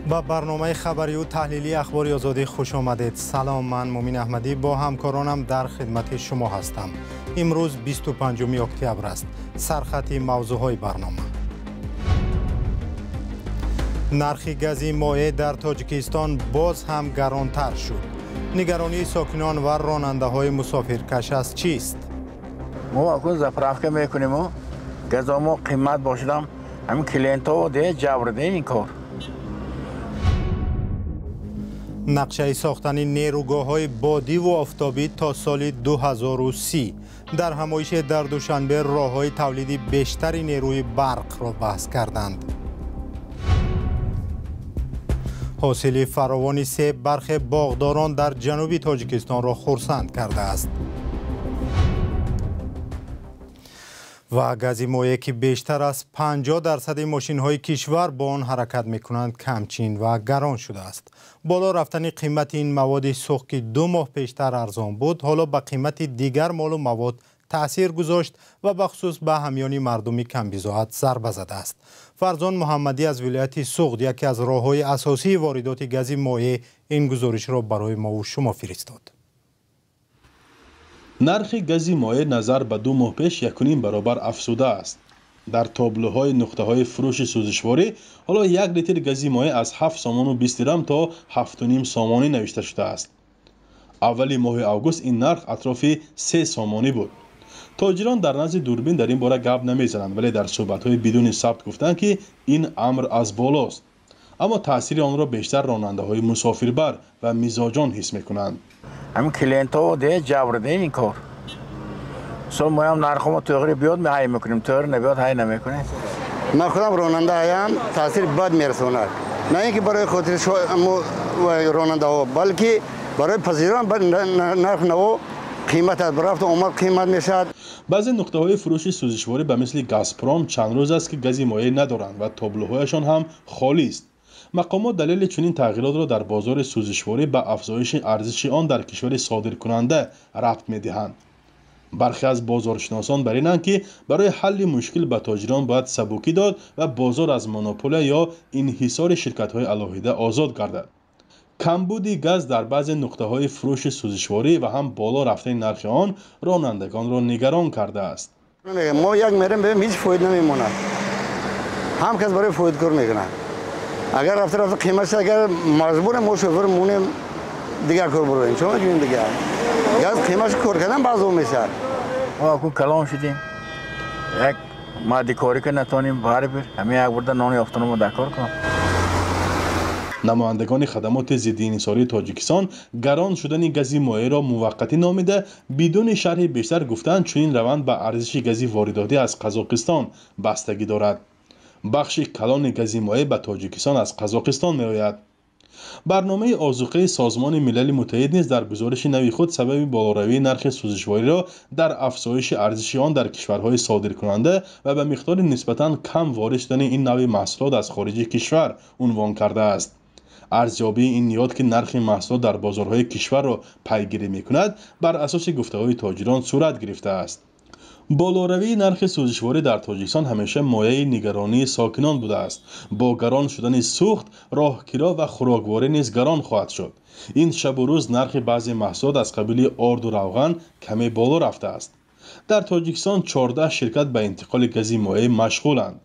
با برنامه خبری و تحلیلی اخبار آزادی خوش آمدید. سلام، من مومین احمدی با همکارانم در خدمت شما هستم. امروز 25 اکتبر است. سرخط موضوعهای برنامه: نرخ گاز مایع در تاجیکستان باز هم گرانتر شد. نگرانی ساکنان و راننده های مسافرکش از چیست؟ ما اکنون زفرافکه میکنیم و گازمو قیمت باشدم همین کلینت ها ده جبرده این کار. نقشه ساختن نیروگاه‌های بادی و آفتابی تا سال 2030. در همایش در دوشنبه راه‌های تولیدی بیشتری نیروی برق را بحث کردند. حاصل فراوان سیب برخی باغداران در جنوب تاجیکستان را خرسند کرده است. و گاز مایع که بیشتر از 50% ماشین‌های کشور با آن حرکت می‌کنند کمچین و گران شده است. بالا رفتن قیمت این مواد سوخت که 2 ماه پیشتر ارزان بود، حالا به قیمت دیگر مال و مواد تأثیر گذاشت و بخصوص به همیان مردمی کمبیزاحت ضربه زده است. فرزان محمدی از ولایت سوخت، یکی از راه‌های اساسی واردات گاز مایع، این گزارش را برای ما و شما فرستاد. نرخ گاز مایع نظر به 2 ماه پیش 1.5 برابر افزوده است. در تابلوهای نقطه‌های فروش سوزشواری حالا 1 لیتر گاز مایع از 7 سامان و 20 درم تا 7.5 سامانی نوشته شده است. اولی ماه اوگوست این نرخ اطراف 3 سامانی بود. تاجران در نزد دوربین در این باره گپ نمیزنند، ولی در صحبت‌های بدون ثبت گفتند که این امر از بالاست. اما تاثیر آن را بیشتر راننده‌های مسافربر و میزاجان حس می‌کنند. همین کلینت ها ده جبرده این کار. سال ما هم نرخ ما تغییر بیاد می های میکنیم، تغییر نبیاد های نمیکنیم. من خودم راننده هایم، تاثیر بد میرسوند. نه اینکه برای خاطر راننده ها، بلکه برای پذیران نرخ نو قیمت از برافت اومد قیمت میشد. بعضی نقطه‌های فروش سوزشواری به مثل گازپروم چند روز است که گاز مایع ندارند و تابلوهایشان هم خالی است. مقامات دلیل چنین تغییرات را در بازار سوزشواری به افزایش ارزش آن در کشور صادرکننده ربط می‌دهند. برخی از بازارشناسان بر اینند که برای حل مشکل به تاجران باید سبوکی داد و بازار از مونوپول یا انحصار شرکت‌های علاهیده آزاد گردد. کمبود گاز در بعضی نقطه‌های فروش سوزشواری و هم بالا رفتن نرخ آن رانندگان را نگران کرده است. ما یک میریم ببینیم هیچ فایده نمیمونه. هم کس برای فایده کار میکنه. اگر رفته قیمتش اگر مجبور ما شوفر مونیم دیگر کار برویم، چون این دیگه گاز قیمتش کار کردن بعضو میشه. ما اکنون کلان شدیم، یک مادی کاری که نتونیم باری بر همین یک برده نانی افتانو ما دکار کنم. نمایندگان خدمات ضد انحصاری تاجیکستان گران شدن گاز مایع را موقتی نامیده بدون شرح بیشتر گفتند چنین روند به ارزش گاز وارداتی از قزاقستان بستگی دارد. بخش کلان گاز مایع به تاجیکستان از قزاقستان می‌آید. برنامه آذوقه سازمان ملل متحد نیز در گزارش نوی خود سبب بالاروی نرخ سوزشواری را در افزایش ارزش آن در کشورهای صادرکننده و به مقدار نسبتاً کم وارد شدن این نوع محصولات از خارج کشور عنوان کرده است. ارزیابی این نیاد که نرخ محصولات در بازارهای کشور را پیگیری می‌کند بر اساس گفته‌های تاجران صورت گرفته است. بالاروی نرخ سوزشواری در تاجیکستان همیشه مایه نگرانی ساکنان بوده است. با گران شدن سوخت، راهکرا و خوراکواری نیز گران خواهد شد. این شب و روز نرخ بعضی محصولات از قبیل آرد و روغن کمی بالا رفته است. در تاجیکستان 14 شرکت به انتقال گاز مایع مشغولند.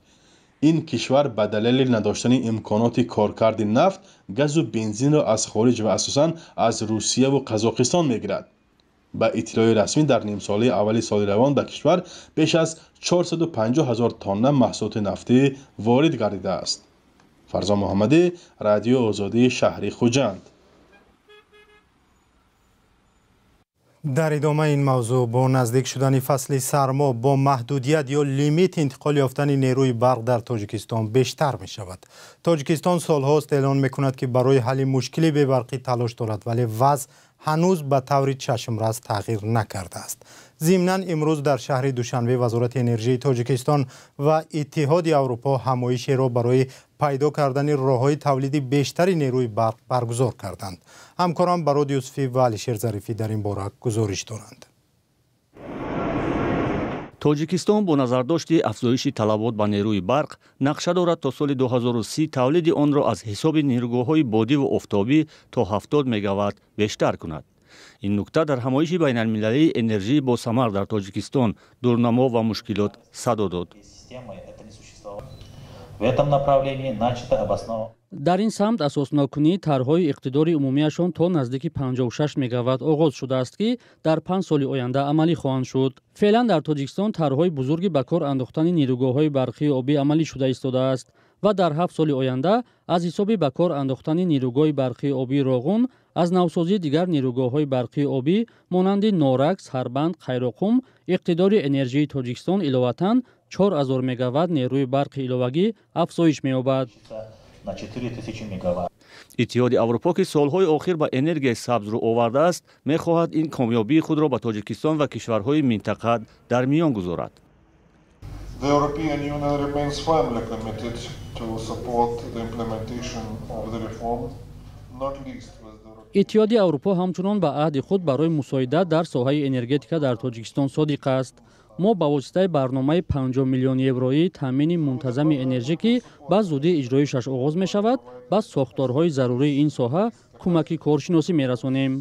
این کشور به دلیل نداشتن امکانات کارکرد نفت، گاز و بنزین را از خارج و اساساً از روسیه و قزاقستان می‌گیرد. با اطلاع رسمی در نیم ساله اول سال روان به کشور بیش از 450,000 تن محصولات نفتی وارد گردیده است. فرزان محمدی، رادیو آزادی شهری خوجند. در ادامه این موضوع، با نزدیک شدن فصل سرما با محدودیت یا لیمیت انتقال یافتن نیروی برق در تاجیکستان بیشتر می شود. تاجیکستان سالهاست اعلان می کند که برای حل مشکل بی‌برقی تلاش دارد، ولی وضع هنوز به طور چشم‌رس تغییر نکرده است. ضمناً امروز در شهر دوشنبه وزارت انرژی تاجیکستان و اتحاد اروپا همایشی را برای پیدا کردن راه‌های تولید بیشتری نیروی برق برگزار کردند. همکاران براد یوسفی و علیشیر ظریفی در این باره گزارش دارند. тоҷикистон бо назардошти афзоиши талабот ба нерӯи барқ нақша дорад то соли 2030 тавлиди онро аз ҳисоби нерӯгоҳҳои бодиву офтобӣ то 70 мегаватт бештар кунад. ин нукта дар ҳамоиши байналмилалии энержии босамар дар тоҷикистон дурнамо ва мушкилот садо дод. дар ин самт асоснокунии тарҳҳои иқтидори умумияшон то наздики 56 мегаватт оғоз шудааст, ки дар 5 соли оянда амалӣ хоҳанд шуд. феълан дар тоҷикистон тарҳҳои бузурги ба кор андохтани нерӯгоҳҳои барқии обӣ амалӣ шуда истодааст ва дар 7 соли оянда аз ҳисоби ба кор андохтани нерӯгоҳи барқии обии роғун аз навсозии дигар нерӯгоҳҳои барқии обӣ монанди Норакс, Ҳарбанд, Қайроқум иқтидори энержии Тоҷикистон иловатан 4000 мегаватт нерӯи барқи иловагӣ афзоиш меёбад. иттиҳоди аврупо ки солҳои охир ба энергияи сабз рӯ овардааст, мехоҳад ин комёбии худро ба Тоҷикистон ва кишварҳои минтақа дар миён гузорад. The European Union remains firmly committed to support the implementation of the reform, not least with the иттиҳоди аврупо ҳамчунон ба аҳди худ барои мусоидат дар соҳаи энергетика дар Тоҷикистон содиқ аст. мо ба воситаи барномаи 50 миллион евроии таъмини мунтазами энержӣ ки ба зудии иҷроишаш оғоз мешавад, ба сохторҳои зарурии ин соҳа кӯмаки коршиносӣ мерасонем.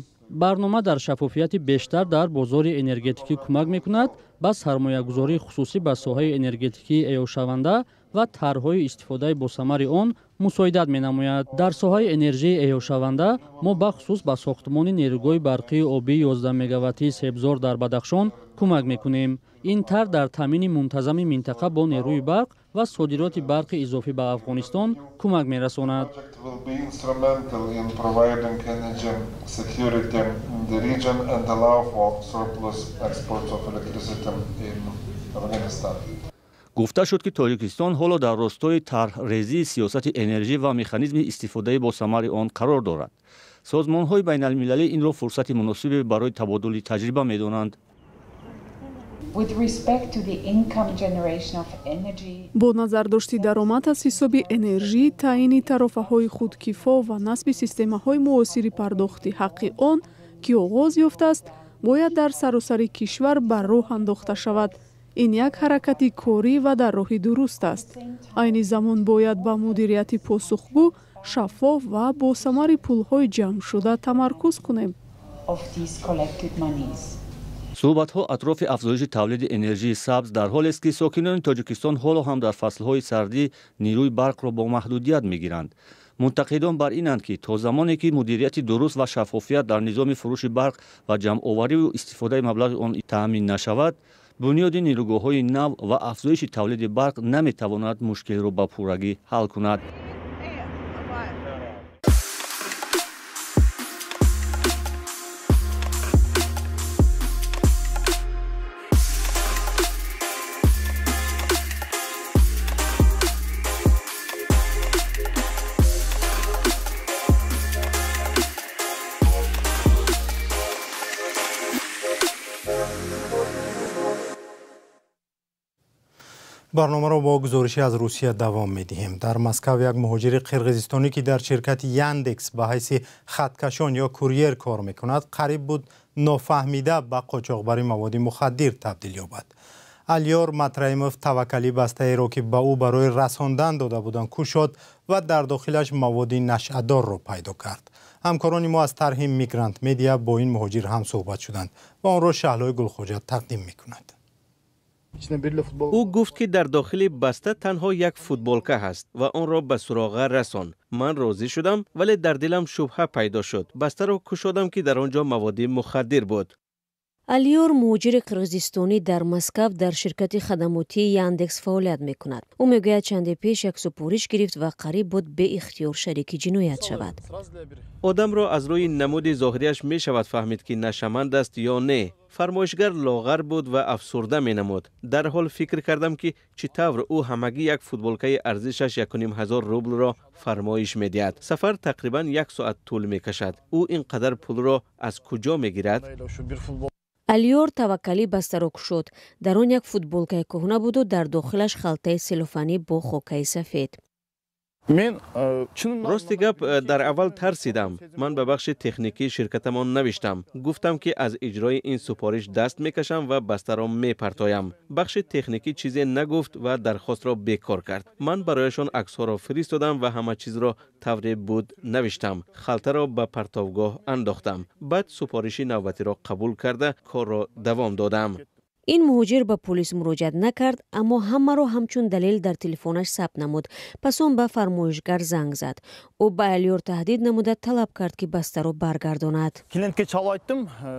барнома дар шаффофияти бештар дар бозори энергетикӣ кӯмак мекунад, ба сармоягузории хусусӣ ба соҳаи энергетикии эҳёшаванда ва тарҳҳои истифодаи босамари он мусоидат менамояд. дар соҳаи энержии эҳёшаванда мо бахусус ба сохтмони нерӯгоҳи барқии обии 11 мегаваттии Себзор дар Бадахшон кӯмак мекунем. ин тар дар таъмини мунтазами минтақа бо нерӯи барқ ва содироти барқи изофӣ ба Афғонистон кӯмак мерасонад. гуфта шуд ки Тоҷикистон ҳоло дар ростои тарҳрезии сиёсати энержӣ ва механизми истифодаи босамари он қарор дорад. созмонҳои байналмилалӣ инро фурсати муносибе барои табодули таҷриба медонанд. бо назардошти даромад аз ҳисоби энержӣ, таъини тарофаҳои худкифо ва насби системаҳои муосири пардохти ҳаққи он ки оғоз ёфтааст, бояд дар саросари кишвар бар роҳ андохта шавад. ин як ҳаракати корӣ ва дар роҳи дуруст аст. айни замон бояд ба мудирияти посухгӯ, шаффоф ва босамари пулҳои ҷамъшуда тамаркуз кунем. суҳбатҳо атрофи афзоиши тавлиди энержии сабз дар ҳолест ки сокинони Тоҷикистон ҳоло ҳам дар фаслҳои сардӣ нерӯи барқро бо маҳдудият мегиранд. мунтақидон бар инанд ки то замоне ки мудирияти дуруст ва шаффофият дар низоми фурӯши барқ ва ҷамъовариву истифодаи маблағи он таъмин нашавад, бунёди нерӯгоҳҳои нав ва афзоиши тавлиди барқ наметавонад мушкилро ба пуррагӣ ҳал кунад. برنامه با گزارشی از روسیه دوام می‌دهیم. در مسکو یک مهاجر قرقیزستانی که در شرکت یاندکس به حیث خطکشان یا کوریر کار می‌کند، قریب بود نافهمیده به قاچاقبری مواد مخدر تبدیل یابد. الیار مترایموف توکلی بسته را که به او برای رساندن داده بودند کشد و در داخلش مواد نشعه‌دار را پیدا کرد. همکاران ما از طرح میگرانت مدیا با این مهاجر هم صحبت شدند و آن را شهلای گلخوجه تقدیم می‌کند. او گفت که در داخل بسته تنها یک فوتبالکه هست و آن را به سراغه رساند. من راضی شدم ولی در دلم شبهه پیدا شد. بسته را گشودم که در آنجا مواد مخدر بود. الیار مهاجر قرقیزستانی در مسکو در شرکت خدماتی یاندکس فعالیت میکند. او میگوید چند پیش یک سپارش گرفت و قریب بود به اختیار شریک جنایت شود. آدم را از روی نمود ظاهریش می شود فهمید که نشمند است یا نه. فرمایشگر لاغر بود و افسرده می نمود. در حال فکر کردم که چطور او همگی یک فوتبالکه ارزشش 1500 روبل را فرمایش می دهد. سفر تقریبا 1 ساعت طول می کشد. او اینقدر پول را از کجا می گیرد؟ الیار توکلی بسته را گشود. در آن یک فوتبالکه کهنه بود و در داخلش خلطه سلوفانی با خاکه سفید. راستی گپ در اول ترسیدم. من به بخش تکنیکی شرکتمان نوشتم. گفتم که از اجرای این سفارش دست میکشم و بسته را میپرتایم. بخش تکنیکی چیزی نگفت و درخواست را بیکار کرد. من برایشان عکس‌ها را فرستادم و همه چیز را طوری بود نوشتم. خلطه را به پرتوگاه انداختم. بعد سفارشی نوبتی را قبول کرده کار را دوام دادم. این مهاجر به پلیس مراجعه نکرد، اما همه را همچون دلیل در تلفنش ثبت نمود. پس آن به فرمایشگر زنگ زد. او به الیور تهدید نموده طلب کرد که بسته را برگرداند.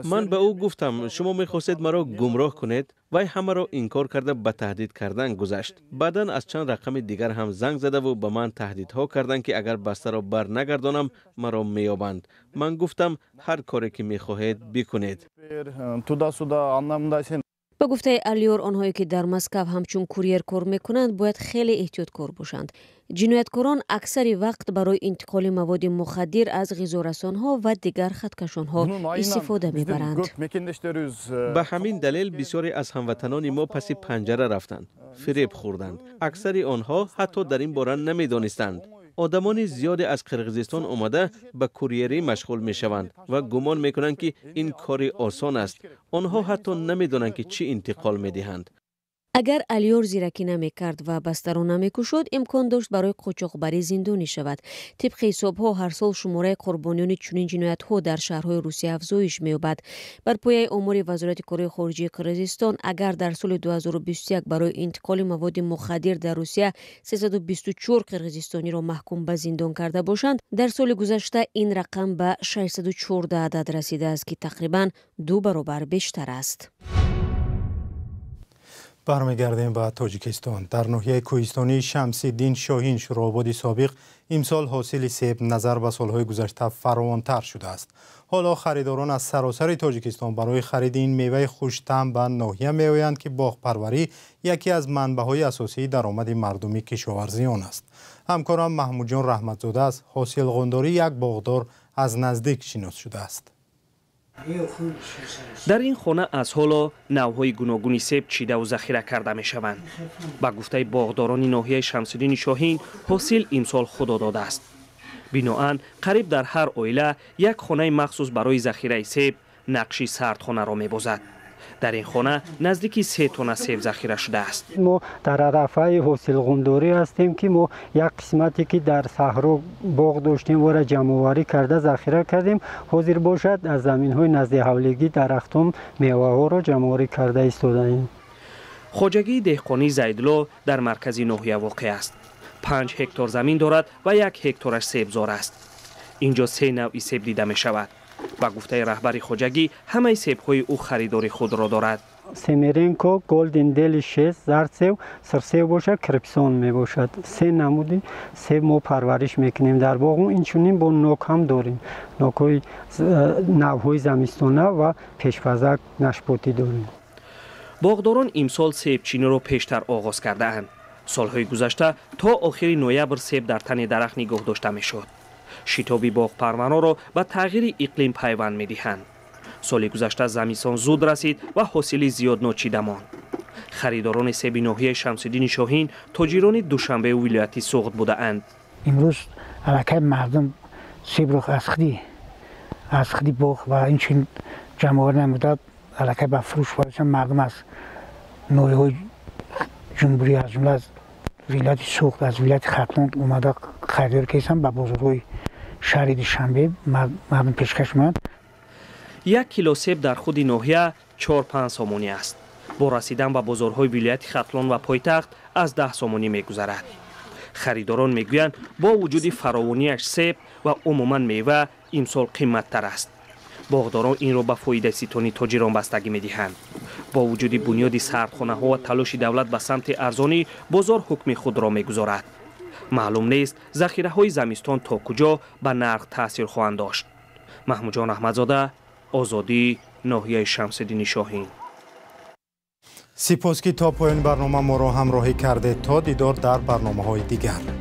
من به او گفتم شما می‌خواستید مرا گمراه کنید. وی همه را انکار کرده به تهدید کردن گذشت. بعداً از چند رقم دیگر هم زنگ زده و به من تهدیدها کردند که اگر بسته را بر نگردانم مرا میابند. من گفتم هر کاری که میخواهید بکنید. به گفته الیور، آنهایی که در مسکو همچون کوریر کار میکنند باید خیلی احتیاطکار باشند. جنایتکاران اکثر وقت برای انتقال مواد مخدر از غذارسانها و دیگر خطکشانها استفاده میبرند. به همین دلیل بسیاری از هموطنان ما پس پنجره رفتند، فریب خوردند. اکثر آنها حتی در این باره نمیدانستند. آدمان زیادی از قرقیزستان آمده به کوریری مشغول می شوند و گمان می کنند که این کاری آسان است. آنها حتی نمی دانند که چی انتقال می دهند. اگر الیور زیرکی نمی کرد و بسته را نمی کشد، امکان داشت برای قاچاقبری زندانی شود. طبق حسابها هر سال شماره قربانیان چنین جنایت‌ها در شهرهای روسیه افزایش می‌یابد. بر پایه آمار وزارت کار خارجه قرقیزستان، اگر در سال 2021 برای انتقال مواد مخدر در روسیه 324 قرقیزستانی را محکوم به زندان کرده باشند، در سال گذشته این رقم به 614 عدد رسیده است که تقریباً 2 برابر بیشتر است. برمیگردیم به تاجیکستان. در ناحیه کوهستانی شمس‌الدین شاهین شورابادی سابق امسال حاصل سیب نظر به سالهای گذشته فراوان‌تر شده است. حالا خریداران از سراسر تاجیکستان برای خرید این میوه خوش‌طعم به ناحیه می‌آیند که باغپروری یکی از منبع‌های اساسی درآمد مردمی کشاورزی آن است. همکارم محمود جان رحمتزاده از حاصل قنداری یک باغدار از نزدیک شناس شده است. در این خانه از حالا نوع‌های گوناگونی سیب چیده و ذخیره کرده می شوند. با گفته باغداران ناحیه شمس‌الدین شاهین، حاصل امسال خدا داده است. بنابراین قریب در هر عائله یک خانه مخصوص برای ذخیره سیب نقشی سردخانه را می‌بازد. در این خانه نزدیکی 3 تن سیب ذخیره شده است. ما در عرفه حاصل قنداری هستیم که ما یک قسمتی که در صحرا باغ داشتیم و را جمع‌آوری کرده ذخیره کردیم. حاضر باشد از زمین‌های نزد حولگی درختان میوه‌ها را جمع‌آوری کرده ایستاده‌ایم. خواجگی دهقانی زیدلو در مرکز ناحیه واقع است. 5 هکتار زمین دارد و 1 هکتارش سیبزار است. اینجا 3 نوع سیب دیده می شود. با گفته رهبر خواجگی همه سیب‌های او خریداری خود را دارد. سمیرینکو، گلدن دلیشیس، زرد سیب، سرسیب باشد، کرپسون می باشد. 3 نمودی سیب ما پرورش میکنیم در باغ. این چنین با نوک هم داریم. نوک‌های نوع‌های زمستانه و پیش‌فزک نشپاتی داریم. باغداران امسال سیب چینی را پیشتر آغاز کرده اند. سالهای گذشته تا آخر نوامبر سیب در تن درخت نگاه داشته میشد. شتابی باغ پروانا را به تغییر اقلیم پیوند می‌دهند. سال گذشته زمستان زود رسید و حاصلی زیاد ناچیده ماند. خریداران سیب ناحیه شمس‌الدین شاهین تاجران دوشنبه ولایتی سوغد بوده اند. امروز علاقه مردم سیب را از خودی باغ و این چین جمع‌آوری نموده علاقه به فروش برداشتن. مردم از ناحیه‌های جمهوری از جمله از ولایت سوغد از ولایت ختلان اومده خریدار کردن. به بازارهای شهر دوشنبه مردم پیشکش می‌کنند. 1 کیلو سیب در خود ناحیه 4-5 سامانی است. با رسیدن به بازارهای ولایت ختلان و پایتخت از 10 سامانی می‌گذرد. خریداران میگویند با وجود فراوانیش سیب و عموما میوه امسال قیمت‌تر است. باغداران این را به فایده ستانی تاجران بستگی می‌دهند. با وجود بنیاد سردخانه‌ها و تلاش دولت به سمت ارزانی، بازار حکم خود را می‌گذارد. معلوم نیست ذخیره‌های زمستان تا کجا به نرخ تاثیر خواهند داشت. محمود جان احمدزاده، آزادی، ناحیه شمس‌الدین شاهین. سپاس که تا پایان برنامه ما را همراهی کرده. تا دیدار در برنامه‌های دیگر.